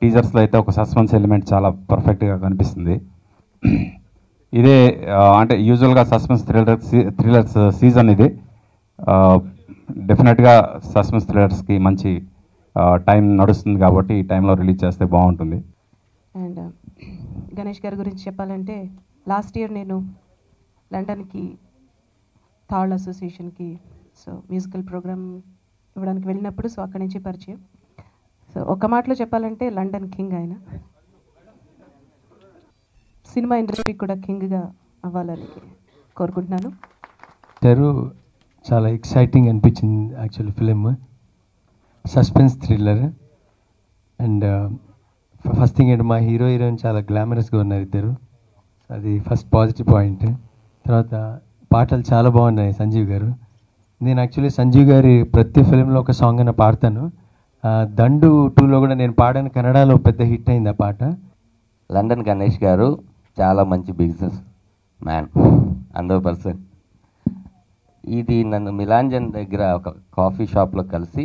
టీజర్స్లో అయితే ఒక suspense element చాలా పర్ఫెక్ట్గా కనిపిస్తుంది. ఇదే అంటే యూజువల్గా సస్పెన్స్ థ్రిల్లర్స్ సీజన్ ఇది. డెఫినెట్గా సస్పెన్స్ థ్రిల్లర్స్కి మంచి టైం నడుస్తుంది కాబట్టి ఈ టైంలో రిలీజ్ చేస్తే బాగుంటుంది. అండ్ గణేష్ గారి గురించి చెప్పాలంటే లాస్ట్ ఇయర్ నేను లండన్కి థాడ్ అసోసియేషన్కి మ్యూజికల్ ప్రోగ్రామ్ ఇవ్వడానికి వెళ్ళినప్పుడు అక్కడి నుంచి పరిచయం. ఒక మాటలో చెప్పాలంటే లండన్ కింగ్ ఆయన. సినిమా ఇండస్ట్రీకి కూడా కింగ్గా అవ్వాలని కోరుకుంటున్నాను. చాలా ఎక్సైటింగ్ అనిపించింది actually film. Suspense thriller and first thing ఏంటి, మా హీరోయిన్ చాలా గ్లామరస్గా ఉన్నారు ఇద్దరు. అది ఫస్ట్ పాజిటివ్ పాయింట్. తర్వాత పాటలు చాలా బాగున్నాయి సంజీవ్ గారు. నేను యాక్చువల్లీ సంజీవ్ గారి ప్రతి ఫిలింలో ఒక సాంగ్ అయినా పాడతాను. దండు 2లో కూడా నేను పాడాను, కన్నడలో పెద్ద హిట్ అయింది ఆ పాట. లండన్ గణేష్ గారు చాలా మంచి బిజినెస్ మ్యాన్, 100%. ఇది నన్ను మిలాంజన్ దగ్గర ఒక కాఫీ షాప్లో కలిసి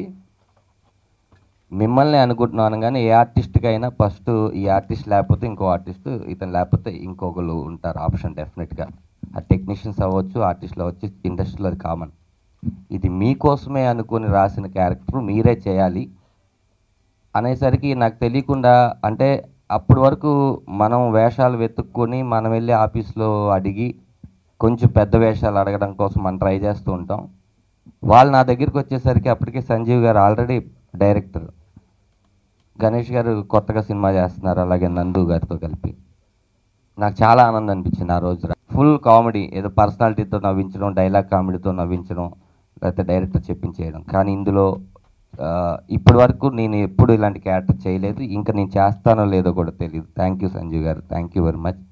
మిమ్మల్ని అనుకుంటున్నాను కానీ ఏ ఆర్టిస్ట్కి అయినా ఫస్ట్ ఈ ఆర్టిస్ట్ లేకపోతే ఇంకో ఆర్టిస్ట్, ఇతను లేకపోతే ఇంకొకరు ఉంటారు ఆప్షన్ డెఫినెట్గా. ఆ టెక్నీషియన్స్ అవ్వచ్చు, ఆర్టిస్టులు అవ్వచ్చు, ఇండస్ట్రీలో అది కామన్. ఇది మీకోసమే అనుకుని రాసిన క్యారెక్టర్ మీరే చేయాలి అనేసరికి నాకు తెలియకుండా, అంటే అప్పటి వరకు మనం వేషాలు వెతుక్కొని మనం వెళ్ళి ఆఫీస్లో అడిగి కొంచెం పెద్ద వేషాలు అడగడం కోసం మనం ట్రై చేస్తూ ఉంటాం. వాళ్ళు నా దగ్గరికి వచ్చేసరికి అప్పటికే సంజీవ్ గారు ఆల్రెడీ డైరెక్టర్, గణేష్ గారు కొత్తగా సినిమా చేస్తున్నారు, అలాగే నందు గారితో కలిపి. నాకు చాలా ఆనందం అనిపించింది ఆ రోజు. ఫుల్ కామెడీ, ఏదో పర్సనాలిటీతో నవ్వించడం, డైలాగ్ కామెడీతో నవ్వించడం, లేకపోతే డైరెక్టర్ చెప్పించేయడం. కానీ ఇందులో ఇప్పటి వరకు నేను ఎప్పుడు ఇలాంటి క్యారెక్టర్ చేయలేదు, ఇంకా నేను చేస్తానో లేదో కూడా తెలియదు. థ్యాంక్ యూ సంజీవ్ గారు, థ్యాంక్ యూ వెరీ మచ్.